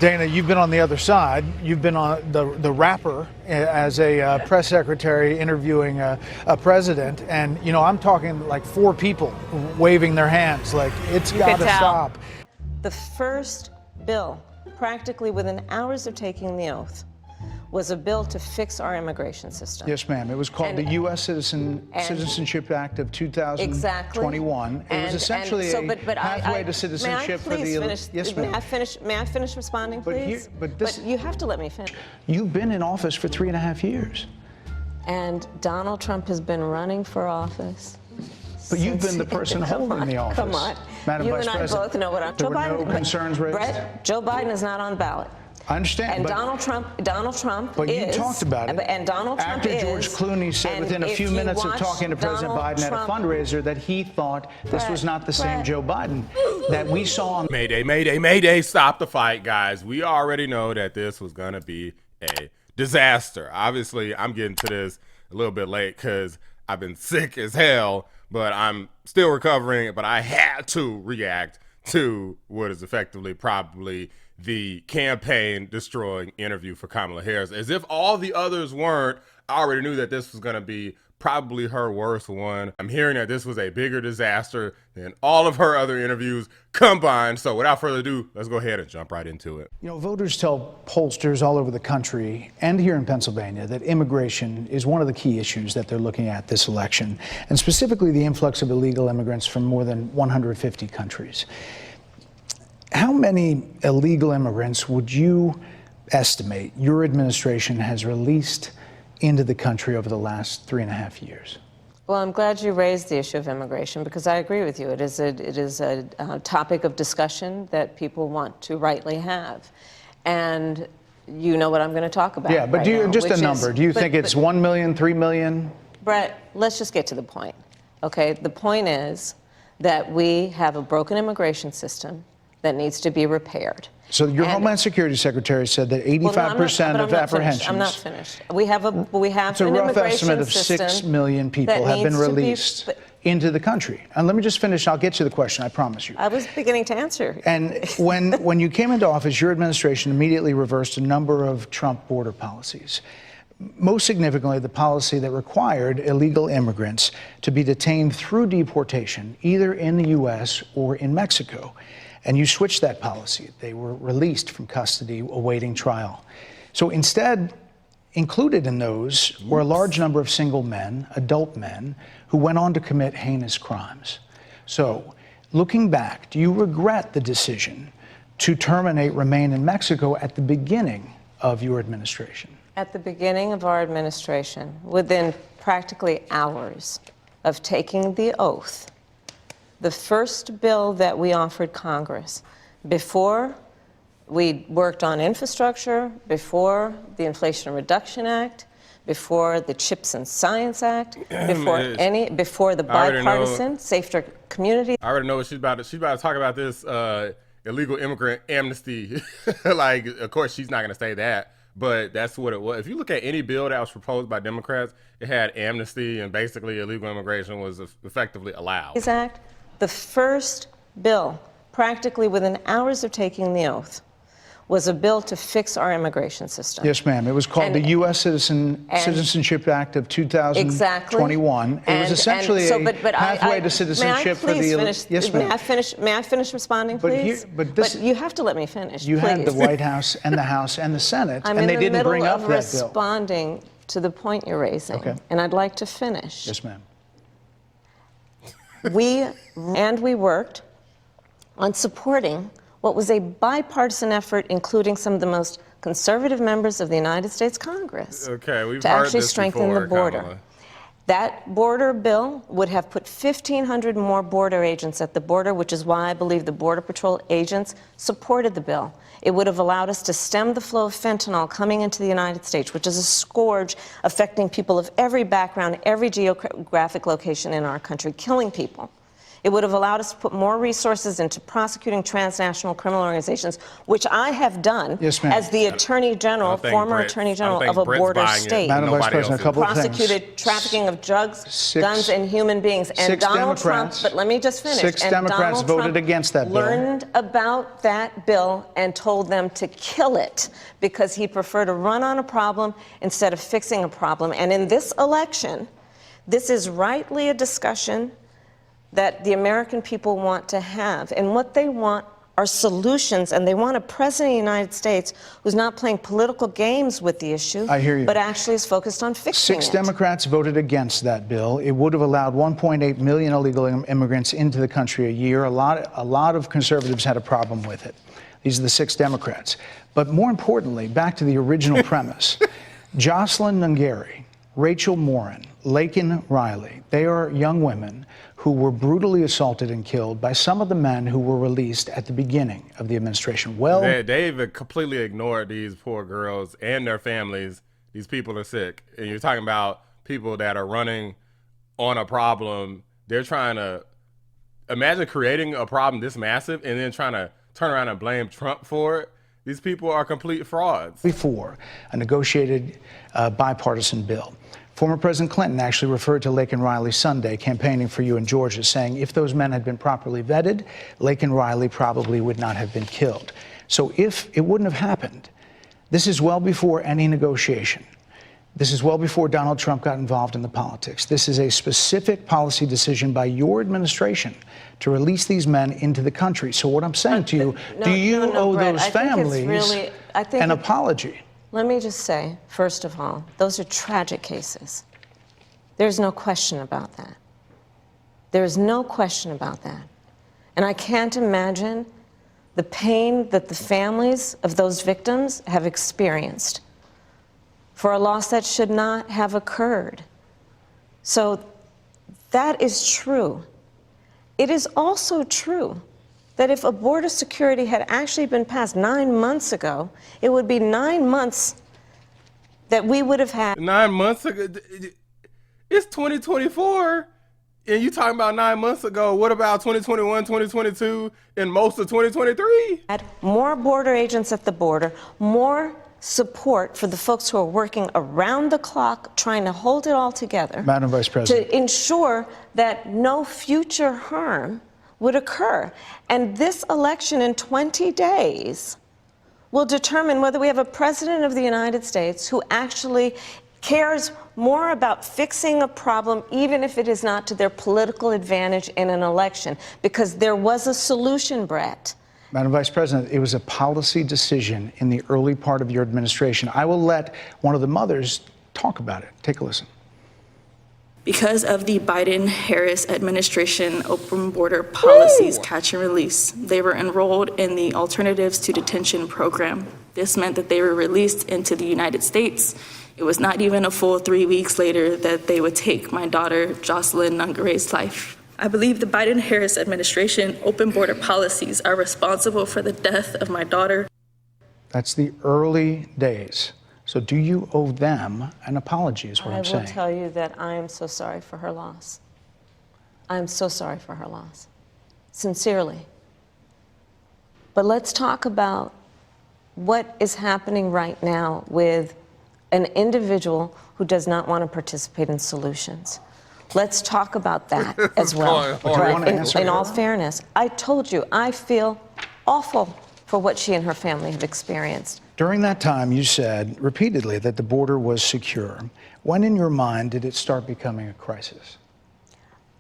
Dana, you've been on the other side. You've been on the rapper as a press secretary interviewing a president. And, you know, I'm talking like 4 people waving their hands like it's got to stop. The first bill, practically within hours of taking the oath, was a bill to fix our immigration system. Yes, ma'am. It was called the U.S. Citizenship Act of 2021. Exactly. It was essentially a pathway to citizenship for the... Yes, ma'am. May I finish responding, please? But you have to let me finish. You've been in office for 3.5 years. And Donald Trump has been running for office. But you've been the person holding the office. Come on. Madam Vice President. You and I both know what I'm... There were no concerns raised? Brett, Joe Biden is not on the ballot. I understand. And Donald Trump but is. you talked about it. And Donald Trump After George Clooney said within a few minutes of talking to President Biden at a fundraiser that he thought this was not the same Joe Biden that we saw on... Mayday, mayday, mayday, stop the fight, guys. We already know that this was going to be a disaster. Obviously, I'm getting to this a little bit late because I've been sick as hell, but I'm still recovering. But I had to react to what is effectively probably the campaign destroying interview for Kamala Harris. As if all the others weren't, I already knew that this was going to be probably her worst one. I'm hearing that this was a bigger disaster than all of her other interviews combined. So without further ado, let's go ahead and jump right into it. You know, voters tell pollsters all over the country and here in Pennsylvania that immigration is one of the key issues that they're looking at this election, and specifically the influx of illegal immigrants from more than 150 countries. How many illegal immigrants would you estimate your administration has released into the country over the last 3.5 years? Well, I'm glad you raised the issue of immigration because I agree with you. It is a topic of discussion that people want to rightly have. And you know what I'm going to talk about. Yeah, but right do you, now, just a number, do you think it's 1 million, 3 million? Brett, let's just get to the point. Okay, the point is that we have a broken immigration system that needs to be repaired. So your Homeland Security Secretary said that 85% of apprehensions... I'm not finished. We have an it's a rough estimate of 6 million people have been released into the country. And let me just finish. I'll get to the question, I promise you. I was beginning to answer. And when you came into office, your administration immediately reversed a number of Trump border policies. Most significantly, the policy that required illegal immigrants to be detained through deportation, either in the U.S. or in Mexico. And you switched that policy. They were released from custody awaiting trial. So instead, included in those were a large number of single men, adult men, who went on to commit heinous crimes. So looking back, do you regret the decision to terminate Remain in Mexico at the beginning of your administration? At the beginning of our administration, within practically hours of taking the oath, the first bill that we offered Congress, before we worked on infrastructure, before the Inflation Reduction Act, before the Chips and Science Act, before the bipartisan Safer Community. I already know what she's about to talk about this illegal immigrant amnesty. Like, of course, she's not going to say that, but that's what it was. If you look at any bill that was proposed by Democrats, it had amnesty, and basically illegal immigration was effectively allowed. Act. The first bill, practically within hours of taking the oath, was a bill to fix our immigration system. Yes, ma'am. It was called the U.S. Citizenship Act of 2021. It was essentially a pathway to citizenship for the... Yes, ma'am. May I finish responding, please? But you have to let me finish, You had the White House and the House and the Senate, and they didn't bring up that bill. I'm in the middle of responding to the point you're raising, and I'd like to finish. Yes, ma'am. We worked on supporting what was a bipartisan effort, including some of the most conservative members of the United States Congress, to actually strengthen the border. Kamala. That border bill would have put 1,500 more border agents at the border, which is why I believe the Border Patrol agents supported the bill. It would have allowed us to stem the flow of fentanyl coming into the United States, which is a scourge affecting people of every background, every geographic location in our country, killing people. It would have allowed us to put more resources into prosecuting transnational criminal organizations, which I have done Yes, ma'am. as the Attorney General, former Attorney General of a border state. Madam Vice President, a couple of things. Prosecuted trafficking of drugs, guns, and human beings. And Donald Trump, but let me just finish. Six Democrats voted against that bill. Learned about that bill and told them to kill it because he preferred to run on a problem instead of fixing a problem. And in this election, this is rightly a discussion that the American people want to have. And what they want are solutions, and they want a president of the United States who's not playing political games with the issue, I hear you, but actually is focused on fixing it. Six Democrats voted against that bill. It would have allowed 1.8 million illegal immigrants into the country a year. A lot of conservatives had a problem with it. These are the six Democrats. But more importantly, back to the original premise, Jocelyn Nungari, Rachel Morin, Laken Riley, they are young women who were brutally assaulted and killed by some of the men who were released at the beginning of the administration. Well, they've completely ignored these poor girls and their families. These people are sick. And you're talking about people that are running on a problem. They're trying to imagine creating a problem this massive and then trying to turn around and blame Trump for it. These people are complete frauds. Before a negotiated bipartisan bill. Former President Clinton actually referred to Laken Riley Sunday campaigning for you in Georgia, saying if those men had been properly vetted, Laken Riley probably would not have been killed. So if it wouldn't have happened, this is well before any negotiation. This is well before Donald Trump got involved in the politics. This is a specific policy decision by your administration to release these men into the country. So what I'm saying to you, do you owe Bret, those families an apology? Let me just say, first of all, those are tragic cases. There's no question about that. There's no question about that. And I can't imagine the pain that the families of those victims have experienced for a loss that should not have occurred. So that is true. It is also true that if a border security had actually been passed 9 months ago, it would be 9 months that we would have had. 9 months ago? It's 2024, and you talking about 9 months ago. What about 2021, 2022, and most of 2023? Had more border agents at the border, more support for the folks who are working around the clock trying to hold it all together. Madam Vice President. To ensure that no future harm would occur. And this election in 20 days will determine whether we have a president of the United States who actually cares more about fixing a problem, even if it is not to their political advantage in an election, because there was a solution, Bret. Madam Vice President, it was a policy decision in the early part of your administration. I will let one of the mothers talk about it. Take a listen. Because of the Biden-Harris administration open border policies catch and release, they were enrolled in the Alternatives to Detention program. This meant that they were released into the United States. It was not even a full 3 weeks later that they would take my daughter, Jocelyn Nungari's life. I believe the Biden-Harris administration open border policies are responsible for the death of my daughter. That's the early days. So do you owe them an apology is what I'm saying. I will tell you that I am so sorry for her loss. I am so sorry for her loss. Sincerely. But let's talk about what is happening right now with an individual who does not want to participate in solutions. Let's talk about that as well. In all fairness, I told you, I feel awful for what she and her family have experienced. During that time, you said repeatedly that the border was secure. When in your mind did it start becoming a crisis?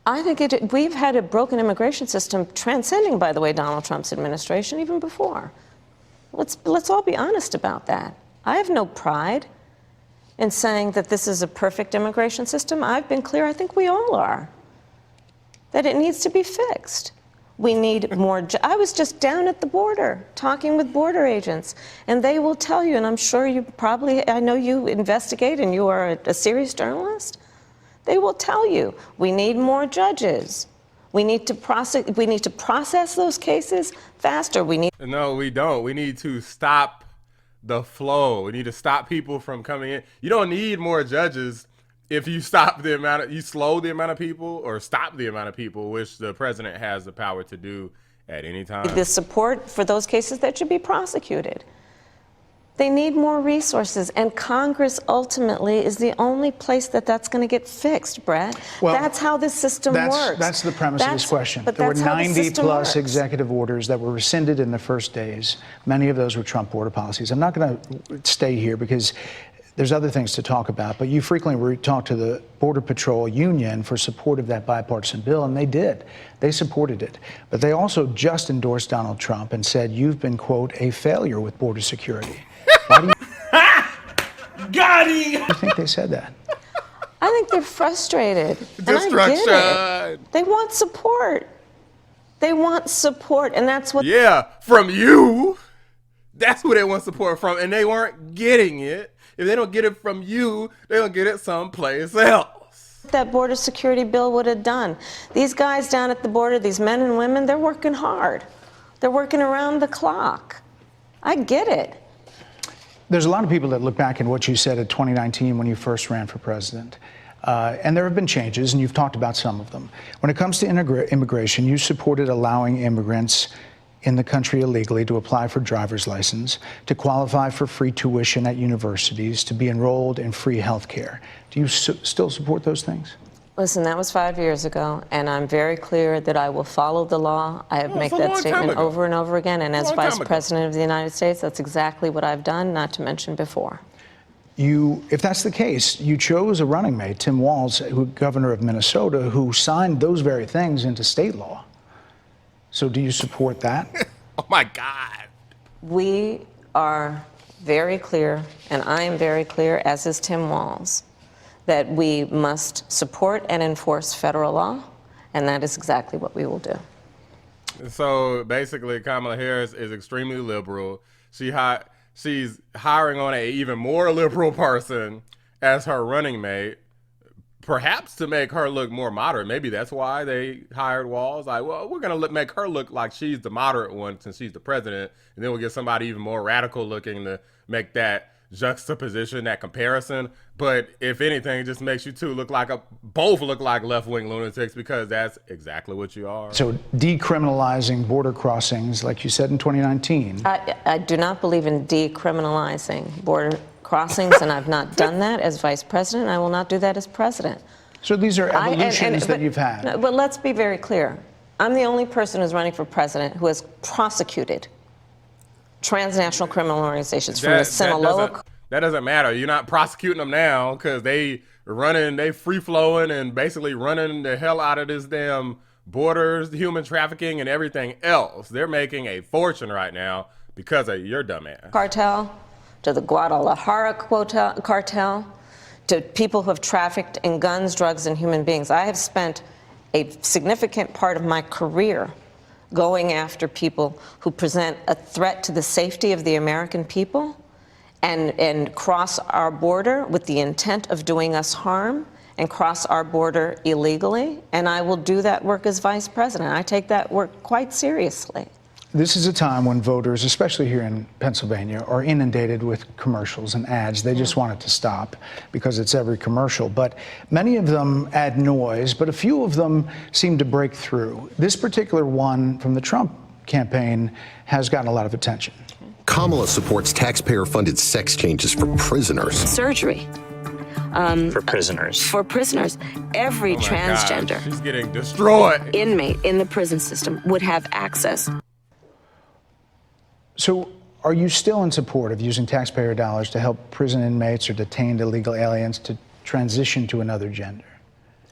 I think we've had a broken immigration system transcending, by the way, Donald Trump's administration, even before. Let's all be honest about that. I have no pride in saying that this is a perfect immigration system. I've been clear, I think we all are, that it needs to be fixed. We need more. I was just down at the border talking with border agents, and they will tell you, and I'm sure you probably, I know you investigate and you are a serious journalist. They will tell you, we need more judges. We need to process those cases faster. No, we don't. We need to stop the flow. We need to stop people from coming in. You don't need more judges if you stop the amount of, you slow the amount of people or stop the amount of people, which the president has the power to do at any time. The support for those cases that should be prosecuted. They need more resources, and Congress ultimately is the only place that that's going to get fixed, Brett. Well, that's how this system works. That's the premise of this question. But There were that's how the 90 system plus works. executive orders that were rescinded in the first days. Many of those were Trump border policies. I'm not going to stay here because there's other things to talk about, but you frequently talk to the Border Patrol Union for support of that bipartisan bill, and they did. They supported it. But they also just endorsed Donald Trump and said, you've been, quote, a failure with border security. Why do you think they said that? I think they're frustrated. And I Destruction. get it. They want support. They want support, and that's what. Yeah, from you. That's who they want support from, and they weren't getting it. If they don't get it from you, they'll get it someplace else. That border security bill would have done. These guys down at the border, these men and women, they're working hard. They're working around the clock. I get it. There's a lot of people that look back at what you said in 2019 when you first ran for president. And there have been changes, and you've talked about some of them. When it comes to immigration, you supported allowing immigrants in the country illegally to apply for driver's license, to qualify for free tuition at universities, to be enrolled in free health care. Do you still support those things? Listen, that was 5 years ago, and I'm very clear that I will follow the law. I have made that statement over and over again, and as Vice President of the United States, that's exactly what I've done, not to mention before. If that's the case, you chose a running mate, Tim Walz, governor of Minnesota, who signed those very things into state law. So do you support that? Oh my God. We are very clear, and I am very clear, as is Tim Walz, that we must support and enforce federal law, and that is exactly what we will do. So basically, Kamala Harris is extremely liberal. She's hiring on an even more liberal person as her running mate, perhaps to make her look more moderate. Maybe that's why they hired Walz. Like, well, we're going to make her look like she's the moderate one since she's the president, and then we'll get somebody even more radical looking to make that juxtaposition, that comparison. But if anything, it just makes you two both look like left-wing lunatics, because that's exactly what you are. So decriminalizing border crossings, like you said in 2019. I do not believe in decriminalizing border crossings, and I've not done that as vice president. I will not do that as president. So these are evolutions that you've had. No, but let's be very clear. I'm the only person who's running for president who has prosecuted transnational criminal organizations from the Sinaloa. That doesn't matter. You're not prosecuting them now because they free flowing and basically running the hell out of this damn borders, human trafficking, and everything else. They're making a fortune right now because of your dumbass. Cartel, to the Guadalajara cartel, to people who have trafficked in guns, drugs, and human beings. I have spent a significant part of my career going after people who present a threat to the safety of the American people and cross our border with the intent of doing us harm and cross our border illegally. And I will do that work as vice president. I take that work quite seriously. This is a time when voters, especially here in Pennsylvania, are inundated with commercials and ads. They just want it to stop because it's every commercial. But many of them add noise, but a few of them seem to break through. This particular one from the Trump campaign has gotten a lot of attention. Kamala supports taxpayer-funded sex changes for prisoners. Surgery. For prisoners. For prisoners. Every transgender God, she's getting destroyed. inmate in the prison system would have access. So are you still in support of using taxpayer dollars to help prison inmates or detained illegal aliens to transition to another gender?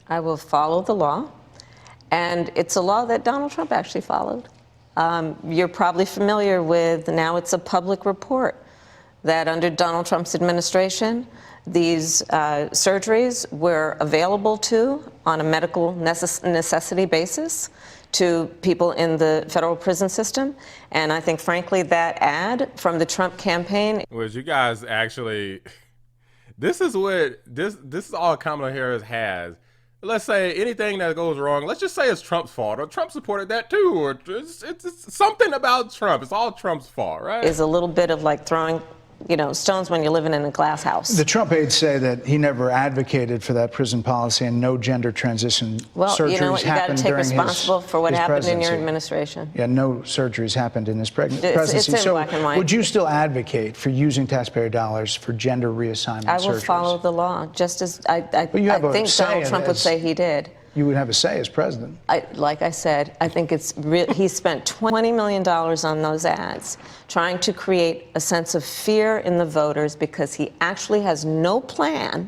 I will follow the law, and it's a law that Donald Trump actually followed. You're probably familiar with, now it's a public report, that under Donald Trump's administration, these surgeries were available on a medical necessity basis to people in the federal prison system. And I think, frankly, that ad from the Trump campaign Was you guys actually, this is all Kamala Harris has. Let's say anything that goes wrong, let's just say it's Trump's fault, or Trump supported that too, or it's something about Trump. It's all Trump's fault, right? is a little bit of like throwing stones when you're living in a glass house. The Trump aides say that he never advocated for that prison policy and no gender transition surgeries you know what? You got to happened take during responsible for what his happened in your presidency. administration. Yeah, no surgeries happened in his presidency. It's in so black and white. would you still advocate for using taxpayer dollars for gender reassignment surgeries? I will follow the law, just as I think say Donald Trump would say he did. You would have a say as president. Like I said, I think he spent $20 million on those ads, trying to create a sense of fear in the voters because he actually has no plan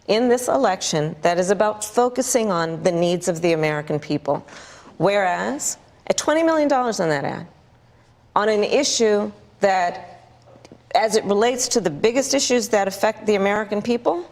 in this election that is about focusing on the needs of the American people. Whereas, at $20 million on that ad, on an issue that, as it relates to the biggest issues that affect the American people,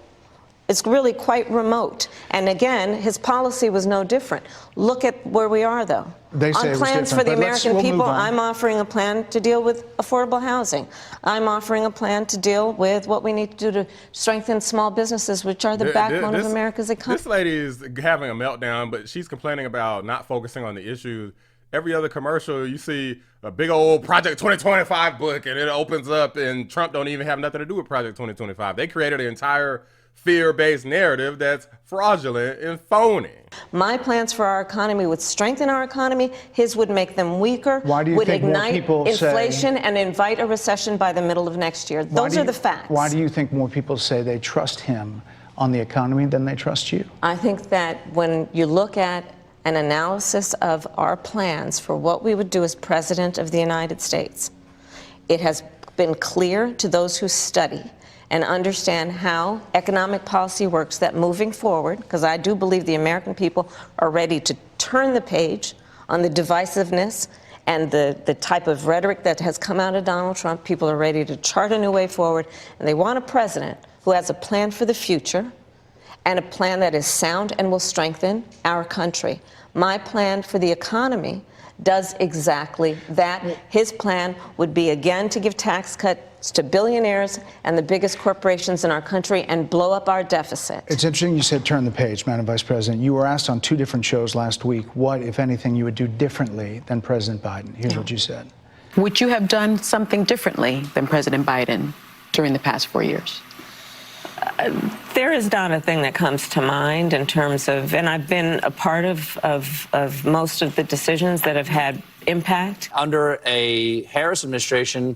it's really quite remote. And again, his policy was no different. Look at where we are, though. They say on plans for the American people, move on. I'm offering a plan to deal with affordable housing. I'm offering a plan to deal with what we need to do to strengthen small businesses, which are the backbone of America's economy. This lady is having a meltdown, but she's complaining about not focusing on the issues. Every other commercial, you see a big old Project 2025 book, and it opens up, and Trump don't even have nothing to do with Project 2025. They created an entire fear-based narrative that's fraudulent and phony. My plans for our economy would strengthen our economy. His would make them weaker. Why do you would think more ignite people inflation and invite a recession by the middle of next year. Those are the facts. Why do you think more people say they trust him on the economy than they trust you? I think that when you look at an analysis of our plans for what we would do as President of the United States, it has been clear to those who study and understand how economic policy works that moving forward, because I do believe the American people are ready to turn the page on the divisiveness and the type of rhetoric that has come out of Donald Trump. People are ready to chart a new way forward, and they want a president who has a plan for the future and a plan that is sound and will strengthen our country. My plan for the economy does exactly that. His plan would be, again, to give tax cuts to billionaires and the biggest corporations in our country and blow up our deficit. It's interesting you said turn the page, Madam Vice President. You were asked on 2 different shows last week what, if anything, you would do differently than President Biden. Here's what you said. Would you have done something differently than President Biden during the past 4 years? There is not a thing that comes to mind in terms of, and I've been a part of most of the decisions that have had impact. Under a Harris administration,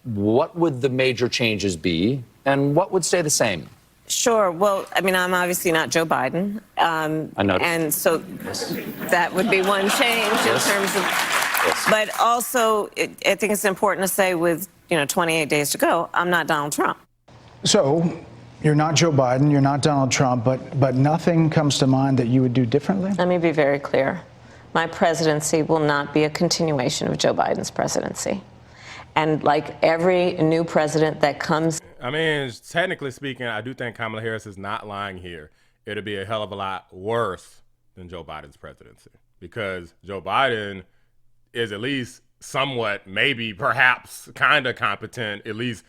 what would the major changes be, and what would stay the same? Sure. Well, I mean, I'm obviously not Joe Biden. I know. And so that would be one change in terms of, but also I think it's important to say with, 28 days to go, I'm not Donald Trump. So you're not Joe Biden, you're not Donald Trump, but nothing comes to mind that you would do differently? Let me be very clear. My presidency will not be a continuation of Joe Biden's presidency. And like every new president that comes. I mean, technically speaking, I do think Kamala Harris is not lying here. It'll be a hell of a lot worse than Joe Biden's presidency, because Joe Biden is at least somewhat, maybe, perhaps, kind of competent, at least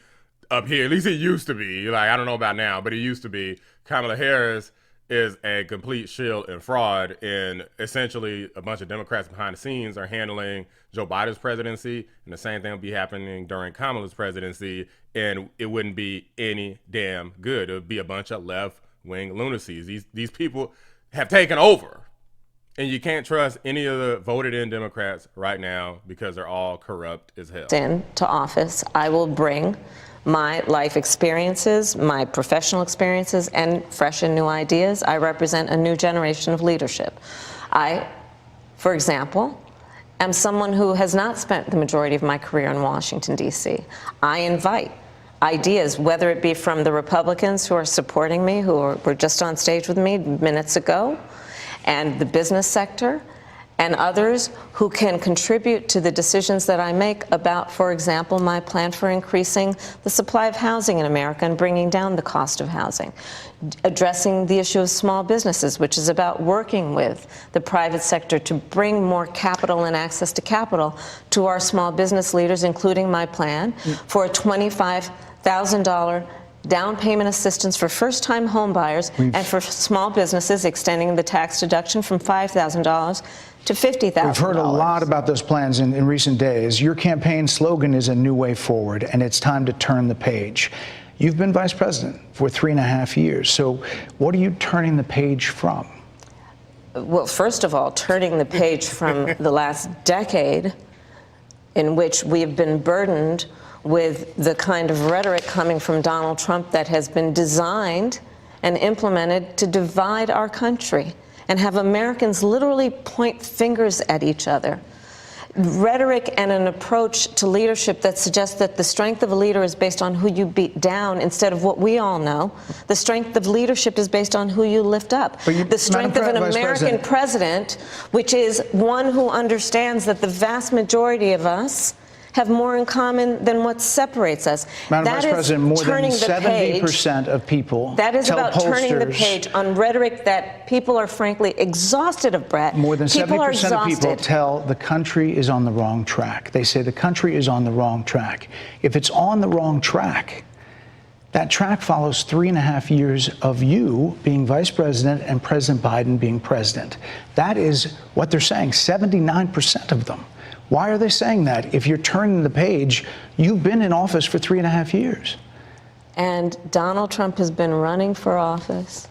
up here. At least he used to be. Like, I don't know about now, but he used to be. Kamala Harris is a complete shill and fraud, and essentially a bunch of Democrats behind the scenes are handling Joe Biden's presidency, and the same thing will be happening during Kamala's presidency, and it wouldn't be any damn good. It would be a bunch of left-wing lunacies. These people have taken over, and you can't trust any of the voted-in Democrats right now because they're all corrupt as hell. Into office, I will bring my life experiences, my professional experiences, and fresh and new ideas. I represent a new generation of leadership. I, for example, am someone who has not spent the majority of my career in Washington, D.C. I invite ideas, whether it be from the Republicans who are supporting me, who were just on stage with me minutes ago, and the business sector, and others who can contribute to the decisions that I make about, for example, my plan for increasing the supply of housing in America and bringing down the cost of housing, addressing the issue of small businesses, which is about working with the private sector to bring more capital and access to capital to our small business leaders, including my plan for a $25,000 down payment assistance for first-time home buyers and for small businesses, extending the tax deduction from $5,000 to $50,000. We've heard a lot about those plans in recent days. Your campaign slogan is a new way forward, and it's time to turn the page. You've been vice president for 3.5 years. So what are you turning the page from? Well, first of all, turning the page from the last decade in which we have been burdened with the kind of rhetoric coming from Donald Trump that has been designed and implemented to divide our country and have Americans literally point fingers at each other. Rhetoric and an approach to leadership that suggests that the strength of a leader is based on who you beat down instead of what we all know. The strength of leadership is based on who you lift up. The strength of an American president, which is one who understands that the vast majority of us have more in common than what separates us. Madam Vice President, more than 70% of people that is tell about pollsters, turning the page on rhetoric that people are frankly exhausted of, Brett. More than 70% of people tell the country is on the wrong track. They say the country is on the wrong track. If it's on the wrong track, that track follows 3.5 years of you being vice president and President Biden being president. That is what they're saying, 79% of them. Why are they saying that? If you're turning the page, you've been in office for 3.5 years. And Donald Trump has been running for office.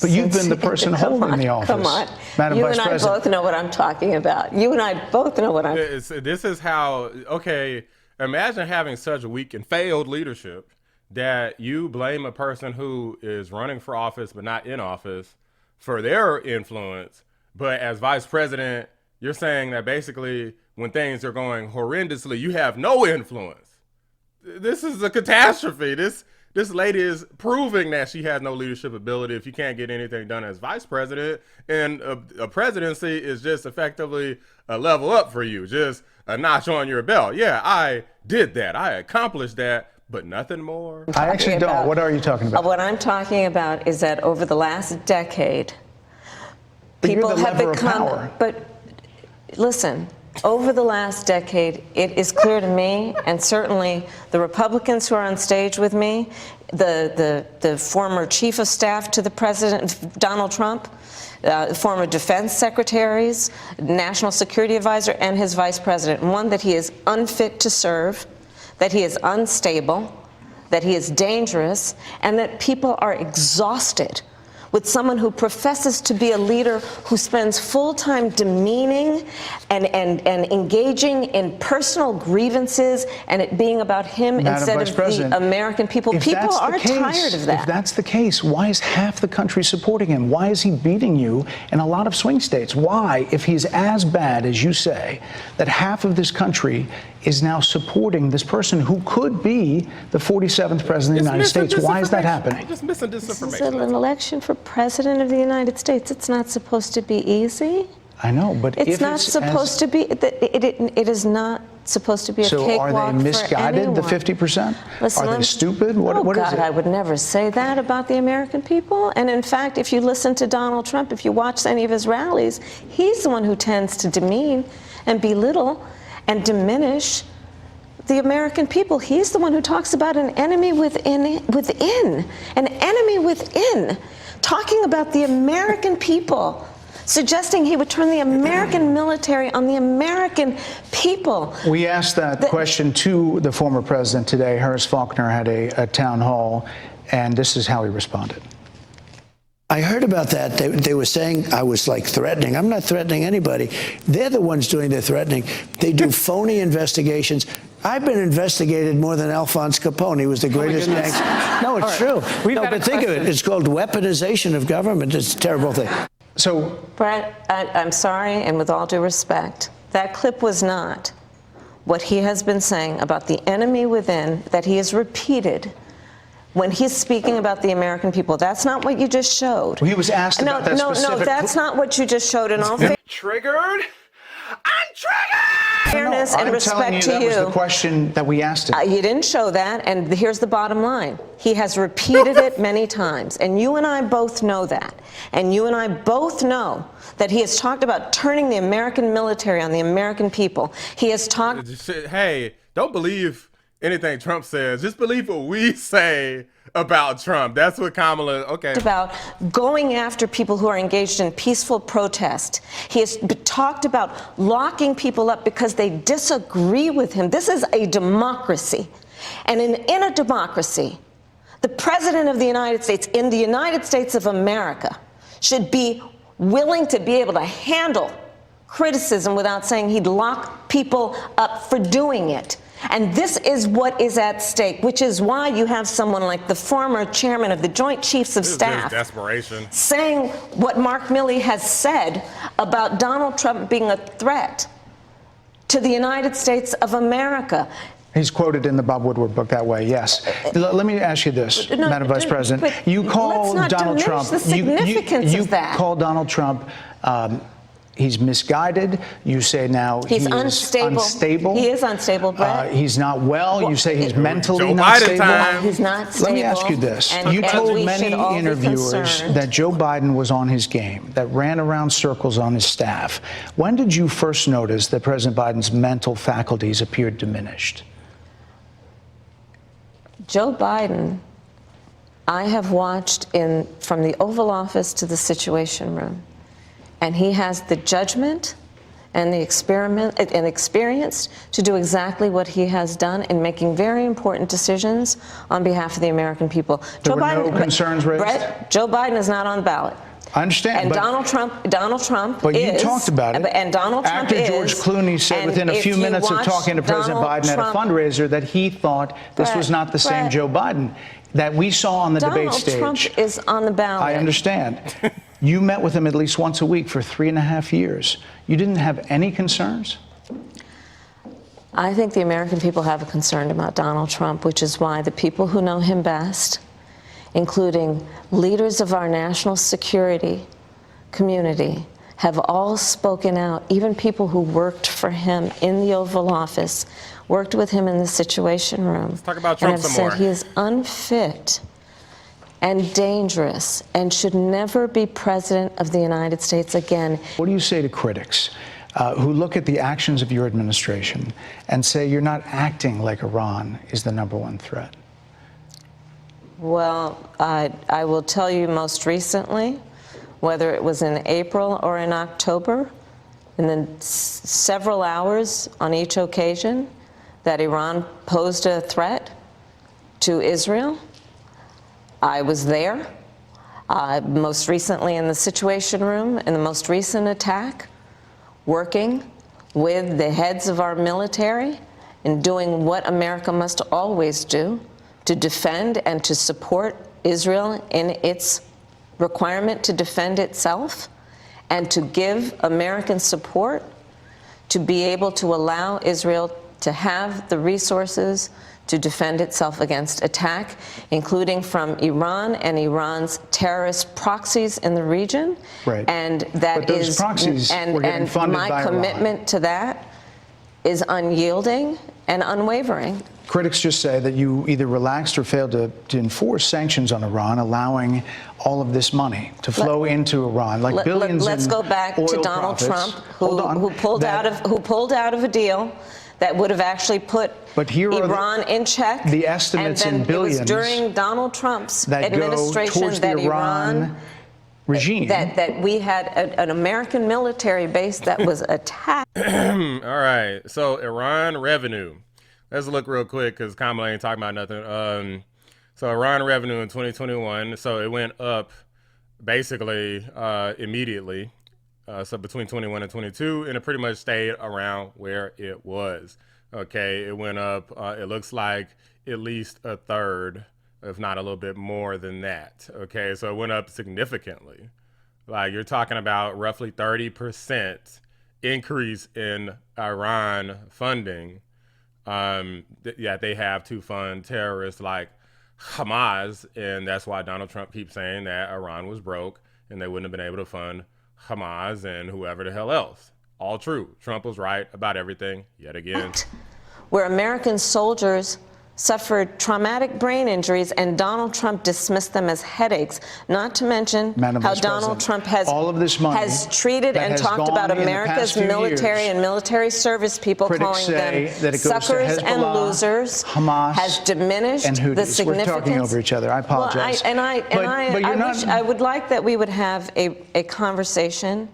But you've been the person holding the office. Come on. Madam You Vice and I President. both know what I'm talking about. You and I both know what I'm This is how, okay, imagine having such weak and failed leadership that you blame a person who is running for office but not in office for their influence. But as vice president, you're saying that basically when things are going horrendously, you have no influence. This is a catastrophe. This lady is proving that she has no leadership ability if you can't get anything done as vice president. And a presidency is just effectively a level up for you, just a notch on your belt. Yeah, I did that. I accomplished that, but nothing more. I actually don't. What are you talking about? What I'm talking about is that over the last decade, But people you're the have lever of become. power. But listen, over the last decade, it is clear to me, and certainly the Republicans who are on stage with me, the former chief of staff to the president, Donald Trump, former defense secretaries, national security advisor, and his vice president, one, that he is unfit to serve, that he is unstable, that he is dangerous, and that people are exhausted with someone who professes to be a leader who spends full time demeaning and engaging in personal grievances and it being about him instead of the American people. People are tired of that. If that's the case, why is half the country supporting him? Why is he beating you in a lot of swing states? Why, if he's as bad as you say, that half of this country is now supporting this person who could be the 47th president of the United States? Why is that happening? Just missing disinformation. This is an election for president of the United States. It's not supposed to be easy. I know, but It's not supposed to be. It is not supposed to be a cakewalk for anyone. So are they misguided, the 50%? Listen, are they stupid? What is God, it? I would never say that about the American people. And in fact, if you listen to Donald Trump, if you watch any of his rallies, he's the one who tends to demean and belittle and diminish the American people. He's the one who talks about an enemy within, an enemy within, talking about the American people, suggesting he would turn the American military on the American people. We asked that question to the former president today. Harris Faulkner had a town hall, and this is how he responded. I heard about that. They were saying I was like threatening. I'm not threatening anybody. They're the ones doing the threatening. They do phony investigations. I've been investigated more than Alphonse Capone. He was the greatest gangster. No, it's true. No, but think of it. It's called weaponization of government. It's a terrible thing. So, Brett, I'm sorry, and with all due respect, that clip was not what he has been saying about the enemy within that he has repeated when he's speaking about the American people. That's not what you just showed. Well, he was asked about that specific... No, that's not what you just showed. In all Triggered? I'm triggered! fairness and respect to you. That was the question that we asked him. You didn't show that, and here's the bottom line. He has repeated it many times, and you and I both know that. And you and I both know that he has talked about turning the American military on the American people. He has talked... Hey, don't believe anything Trump says. Just believe what we say about Trump. That's what Kamala, okay. About going after people who are engaged in peaceful protest. He has talked about locking people up because they disagree with him. This is a democracy. And in a democracy, the President of the United States, in the United States of America, should be willing to be able to handle criticism without saying he'd lock people up for doing it. And this is what is at stake, which is why you have someone like the former chairman of the Joint Chiefs of Staff desperation, saying what Mark Milley has said about Donald Trump being a threat to the United States of America. He's quoted in the Bob Woodward book that way, yes. Let me ask you this, Madam Vice President. You call Donald Trump, you call Donald Trump, he's misguided. You say now he's unstable. He is unstable, Brett. He's not well. You say he's mentally not stable. He's not stable. Let me ask you this. You told many interviewers that Joe Biden was on his game, that ran around circles on his staff. When did you first notice that President Biden's mental faculties appeared diminished? Joe Biden, I have watched from the Oval Office to the Situation Room, and he has the judgment and the experience to do exactly what he has done in making very important decisions on behalf of the American people. There were no concerns raised? Brett, Joe Biden is not on the ballot. I understand. And Donald Trump but is. You talked about it. And Donald Trump After George Clooney said within a few minutes of talking to President Biden at a fundraiser that he thought this was not the same Joe Biden that we saw on the debate stage. Donald Trump is on the ballot. I understand. You met with him at least once a week for 3.5 years. You didn't have any concerns? I think the American people have a concern about Donald Trump, which is why the people who know him best, including leaders of our national security community, have all spoken out. Even people who worked for him in the Oval Office, worked with him in the Situation Room. Let's talk about Trump some more. And have said he is unfit and dangerous and should never be president of the United States again. What do you say to critics who look at the actions of your administration and say you're not acting like Iran is the #1 threat? Well, I will tell you most recently, whether it was in April or in October, and then several hours on each occasion, that Iran posed a threat to Israel. I was there, most recently in the Situation Room, in the most recent attack, working with the heads of our military and doing what America must always do, to defend and to support Israel in its requirement to defend itself, and to give American support to be able to allow Israel to have the resources to defend itself against attack, including from Iran and Iran's terrorist proxies in the region. Right. And that but those is, proxies were getting funded by my commitment to that is unyielding and unwavering. Critics just say that you either relaxed or failed to enforce sanctions on Iran, allowing all of this money to flow into Iran, like billions. Let's go back to Donald Trump, who pulled out of a deal that would have actually put Iran in check. The estimates in billions. It was during Donald Trump's that administration go towards that the Iran regime. That we had an American military base that was attacked. All right, so Iran revenue. Let's look real quick because Kamala ain't talking about nothing. So Iran revenue in 2021, so it went up basically immediately. So between 21 and 22, and it pretty much stayed around where it was. Okay, it went up, it looks like at least a third, if not a little bit more than that. Okay, so it went up significantly. Like you're talking about roughly 30% increase in Iran funding. Yeah, they have to fund terrorists like Hamas, and that's why Donald Trump keeps saying that Iran was broke and they wouldn't have been able to fund Hamas and whoever the hell else. All true. Trump was right about everything yet again. Where American soldiers suffered traumatic brain injuries, and Donald Trump dismissed them as headaches, not to mention how Donald Trump has treated and talked about America's military and military service people, calling them suckers and losers, Hamas, has diminished the significance. We're talking over each other. I apologize. Well, I would like that we would have a conversation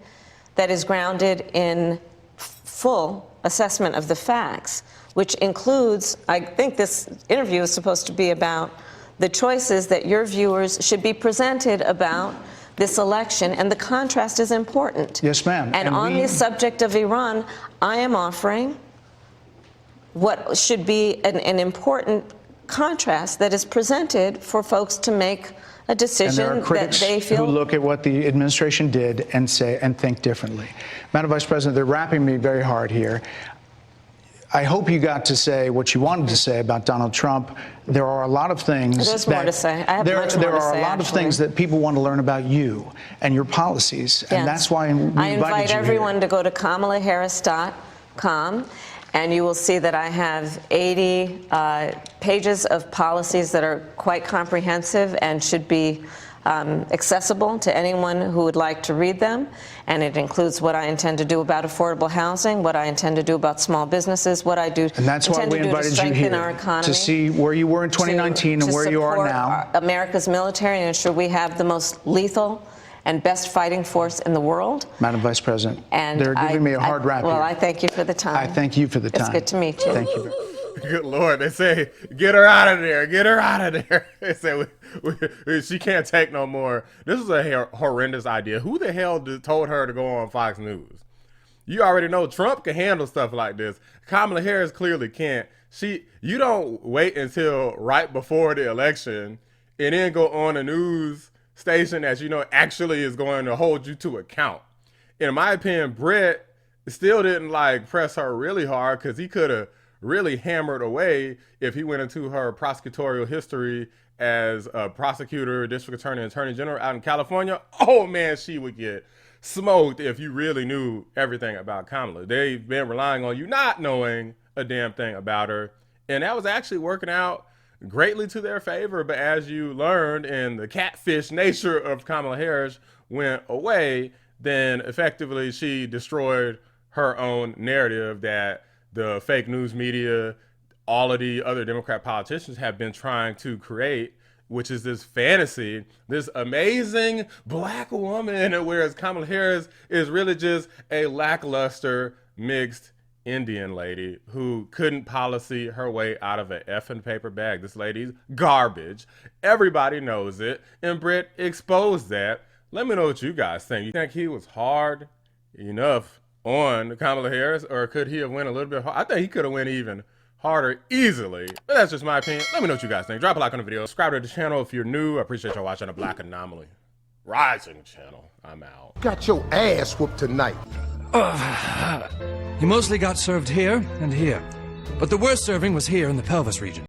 that is grounded in full assessment of the facts, which includes, I think this interview is supposed to be about the choices that your viewers should be presented about this election, and the contrast is important. Yes, ma'am. And on the subject of Iran, I am offering what should be an important contrast that is presented for folks to make a decision and there are critics that they feel. who look at what the administration did and say and think differently. Madam Vice President, they're wrapping me very hard here. I hope you got to say what you wanted to say about Donald Trump. There are a lot of things There's more to say. I have much more to say, There are a lot of actually. things that people want to learn about you and your policies, and that's why we I invited invite you everyone here. to go to KamalaHarris.com, and you will see that I have 80 pages of policies that are quite comprehensive and should be accessible to anyone who would like to read them. And it includes what I intend to do about affordable housing, what I intend to do about small businesses, what I do And that's why intend we to do to invited you strengthen here, our economy, to see where you were in 2019 and where you are now. support America's military and ensure we have the most lethal and best fighting force in the world. Madam Vice President, And they're giving me a hard rap Well, here. I thank you for the time. I thank you for the time. It's good to meet you. Thank you. Good Lord, they say, get her out of there, get her out of there. They say, she can't take no more. This is a horrendous idea. Who the hell told her to go on Fox News? You already know Trump can handle stuff like this. Kamala Harris clearly can't. You don't wait until right before the election and then go on a news station that you know actually is going to hold you to account. In my opinion, Bret still didn't press her really hard, because he could have really hammered away if he went into her prosecutorial history as a prosecutor, district attorney, attorney general out in California. Oh man, she would get smoked if you really knew everything about Kamala. They've been relying on you not knowing a damn thing about her, and that was actually working out greatly to their favor. But as you learned, and the catfish nature of Kamala Harris went away, then effectively she destroyed her own narrative that the fake news media, all of the other Democrat politicians have been trying to create, which is this fantasy, this amazing black woman, whereas Kamala Harris is really just a lackluster mixed Indian lady who couldn't policy her way out of an effing paper bag. This lady's garbage. Everybody knows it, and Bret exposed that. Let me know what you guys think. You think he was hard enough on Kamala Harris, or could he have went a little bit hard? I think he could have went even harder easily, but that's just my opinion. Let me know what you guys think. Drop a like on the video, subscribe to the channel if you're new. I appreciate y'all watching the Black Anomaly Rising channel. I'm out. Got your ass whooped tonight. You mostly got served here and here, but the worst serving was here in the pelvis region.